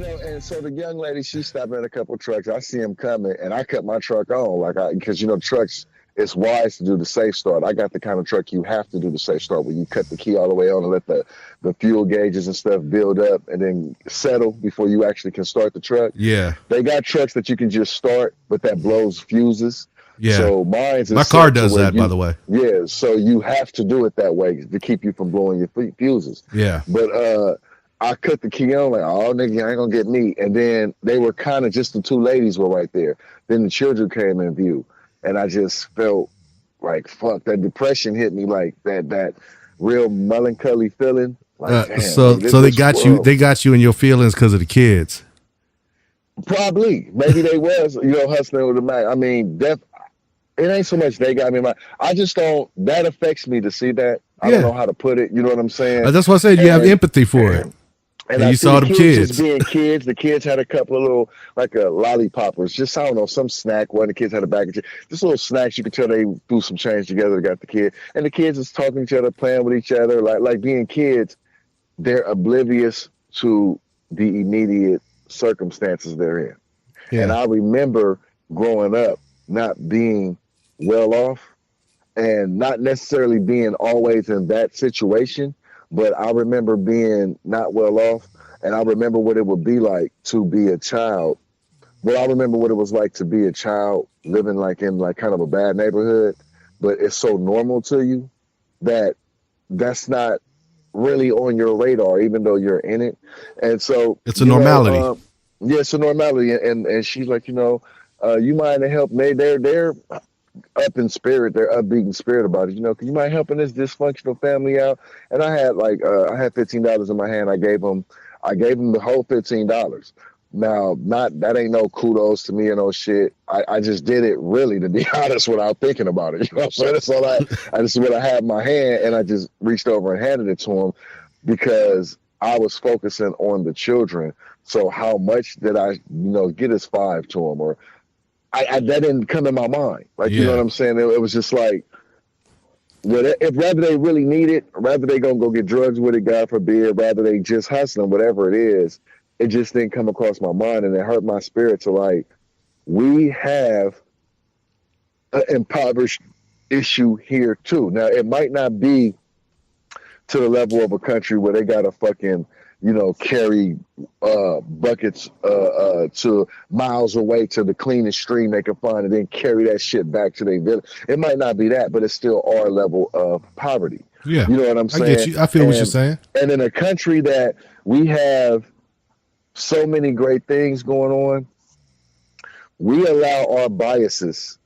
And so the young lady, she stopped at a couple trucks. I see him coming, and I cut my truck on, because trucks. It's wise to do the safe start. I got the kind of truck you have to do the safe start, where you cut the key all the way on and let the fuel gauges and stuff build up and then settle before you actually can start the truck. Yeah. They got trucks that you can just start, but that blows fuses. Yeah. So my car does that, by the way. Yeah. So you have to do it that way to keep you from blowing your fuses. Yeah. But I cut the key on, like, oh, nigga, you ain't gonna get me. And then they were kind of just the two ladies were right there. Then the children came in view. And I just felt like, fuck, that depression hit me, like that real melancholy feeling. Like, damn, so they got you in your feelings because of the kids. Probably. Maybe they was, hustling with the Mac. I mean, it ain't so much they got me in mind. I just don't, that affects me to see that. I don't know how to put it. You know what I'm saying? That's why I said you have empathy for it. And you saw the kids. Just being kids. The kids had a couple of little, like a lollipoppers. Just, I don't know, some snack. One of the kids had a bag of chips. Just little snacks. You could tell they threw some change together, got the kid. And the kids is talking to each other, playing with each other. Like being kids, they're oblivious to the immediate circumstances they're in. Yeah. And I remember growing up not being well off and not necessarily being always in that situation. But I remember being not well off, and I remember what it would be like to be a child. But I remember what it was like to be a child living in kind of a bad neighborhood, but it's so normal to you that that's not really on your radar, even though you're in it. And so it's a normality. Yeah, it's a normality. And she's like, you mind to help me? They're up in spirit, they're upbeat in spirit about it. Can you mind helping this dysfunctional family out? And I had I had $15 in my hand. I gave them the whole $15. Now, that ain't no kudos to me and no shit. I just did it really, to be honest, without thinking about it. You know what I'm saying? That's all I just what I had in my hand, and I just reached over and handed it to him because I was focusing on the children. So how much did I, get as $5 to them, or that didn't come in my mind. You know what I'm saying? It was just like, if rather they really need it, rather they gonna go get drugs with it, God forbid, rather they just hustling, whatever it is, it just didn't come across my mind, and it hurt my spirit to we have an impoverished issue here too. Now, it might not be to the level of a country where they got to fucking, carry buckets to miles away to the cleanest stream they can find and then carry that shit back to their village. It might not be that, but it's still our level of poverty. Yeah. You know what I'm saying? I get you. I feel what you're saying. And in a country that we have so many great things going on, we allow our biases,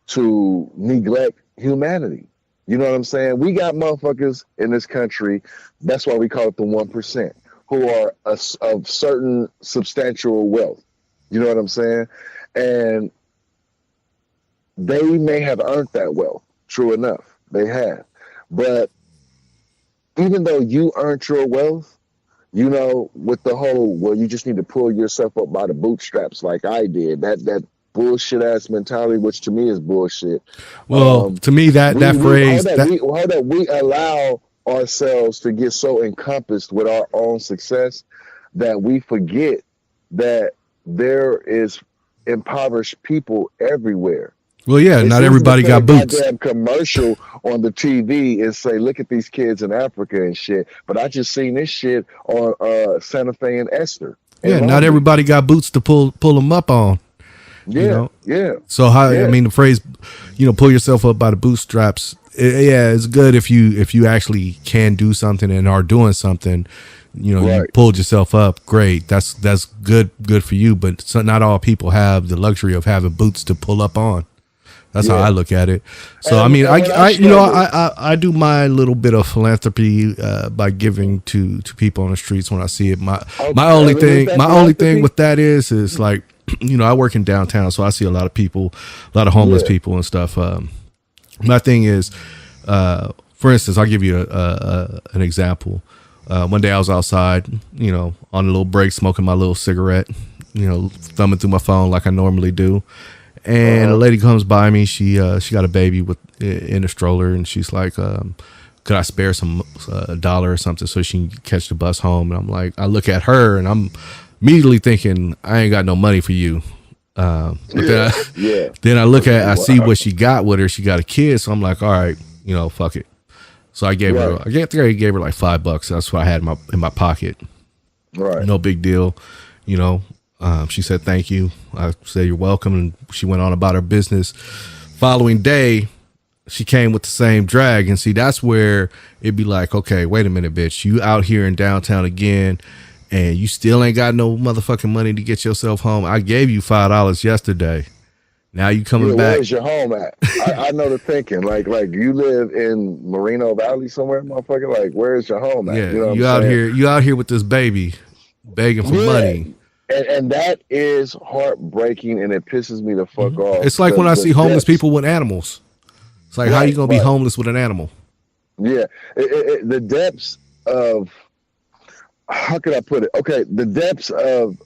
to neglect humanity. You know what I'm saying? We got motherfuckers in this country, that's why we call it the 1%, who are of certain substantial wealth. You know what I'm saying? And they may have earned that wealth. True enough, they have. But even though you earned your wealth, with the whole, you just need to pull yourself up by the bootstraps like I did, that bullshit ass mentality, which to me is bullshit. Well, to me, that phrase, we allow ourselves to get so encompassed with our own success that we forget that there is impoverished people everywhere. Well, yeah, not everybody got boots. Goddamn commercial on the TV and say, look at these kids in Africa and shit. But I just seen this shit on Santa Fe and Esther. Yeah, not everybody got boots to pull them up on. Yeah, yeah. So I mean, the phrase, pull yourself up by the bootstraps. It's good if you actually can do something and are doing something. You pulled yourself up. Great, that's good for you. But not all people have the luxury of having boots to pull up on. That's how I look at it. So I mean, I do my little bit of philanthropy by giving to people on the streets when I see it. My only thing with that is like, I work in downtown, so I see a lot of people, a lot of homeless people and stuff. My thing is, for instance, I'll give you an example. One day I was outside, on a little break, smoking my little cigarette, thumbing through my phone like I normally do. And a lady comes by me. She got a baby in a stroller, and she's like, could I spare some a dollar or something so she can catch the bus home? And I'm like, I look at her and I'm immediately thinking, I ain't got no money for you. But then I look at, I see what she got with her. She got a kid, so I'm like, all right, you know, fuck it. So I gave her, I gave her like $5. That's what I had in my pocket. Right. No big deal, you know. She said thank you. I said you're welcome, and she went on about her business. Following day, she came with the same drag, and see, that's where it'd be like, okay, wait a minute, bitch, you out here in downtown again, and you still ain't got no motherfucking money to get yourself home. I gave you $5 yesterday. Now you coming back. Where's your home at? I know the thinking. Like you live in Moreno Valley somewhere, motherfucker. Like, where's your home at? Yeah, you know you out here. You out here with this baby, begging for money. And that is heartbreaking, and it pisses me the fuck off. It's like when I see homeless people with animals. It's like, how you gonna be homeless with an animal? Yeah, the depths of, how could I put it? Okay, the depths of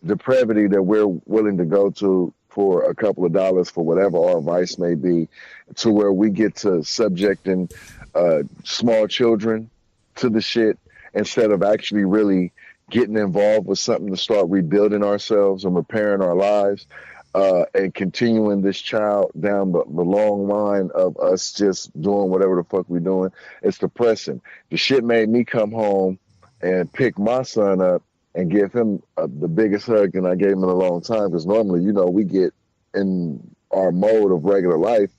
depravity that we're willing to go to for a couple of dollars for whatever our vice may be, to where we get to subjecting small children to the shit instead of actually really getting involved with something to start rebuilding ourselves and repairing our lives, and continuing this child down the long line of us just doing whatever the fuck we're doing. It's depressing. The shit made me come home and pick my son up and give him the biggest hug than I gave him in a long time. Because normally, you know, we get in our mode of regular life,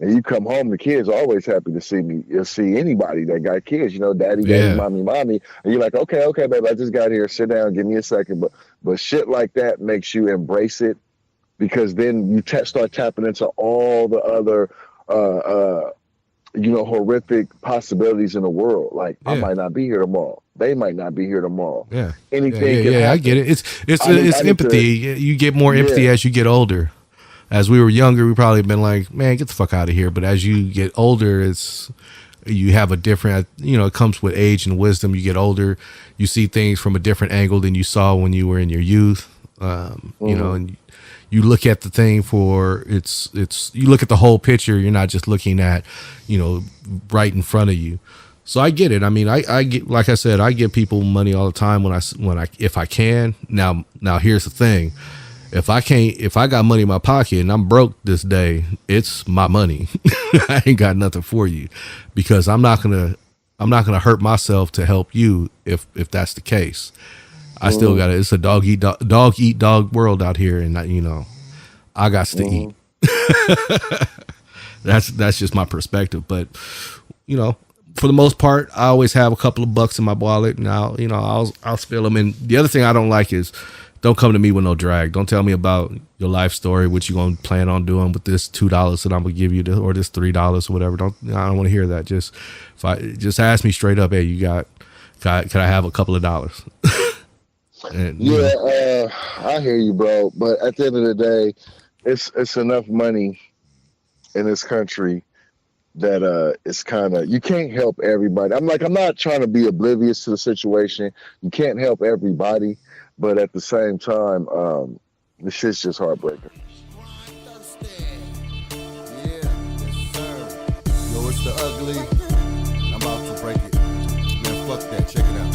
and you come home, the kids are always happy to see me. You'll see anybody that got kids, you know, daddy, mommy. And you're like, okay, babe, I just got here. Sit down, give me a second. But shit like that makes you embrace it, because then you start tapping into all the other, you know, horrific possibilities in the world. Like, I might not be here tomorrow. They might not be here tomorrow. Yeah. Anything. Yeah, I get it. It's empathy. You get more empathy as you get older. As we were younger, we probably been like, man, get the fuck out of here. But as you get older, you have a different, you know, it comes with age and wisdom. You get older, you see things from a different angle than you saw when you were in your youth. You know, and you look at the thing for you look at the whole picture. You're not just looking at, you know, right in front of you. So I get it. I mean, I get, like I said, I give people money all the time if I can. Now here's the thing. If I got money in my pocket and I'm broke this day, it's my money. I ain't got nothing for you, because I'm not gonna hurt myself to help you if that's the case. I still got it. It's a dog eat dog world out here, and you know, I got to eat. That's just my perspective. But you know, for the most part, I always have a couple of bucks in my wallet, and I'll spill them. And the other thing I don't like is, don't come to me with no drag. Don't tell me about your life story, what you gonna plan on doing with this $2 that I'm gonna give you, or this $3 or whatever. I don't want to hear that. Just ask me straight up. Hey, can I have a couple of dollars? And, I hear you, bro. But at the end of the day, it's enough money in this country that it's kind of, you can't help everybody. I'm not trying to be oblivious to the situation. You can't help everybody, but at the same time, this shit's just heartbreaking. Yo, it's the ugly. I'm about to break it. Man, fuck that. Check it out.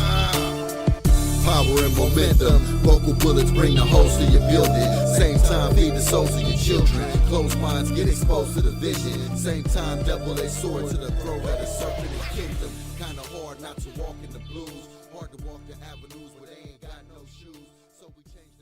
Power and momentum. Vocal bullets bring the holes to your building. Same time, feed the souls of your children. Closed minds get exposed to the vision. Same time, double-edged sword to the throat of the serpent and kingdom. Kinda hard not to walk in the blues. Hard to walk the avenues where they ain't got no shoes. So we change.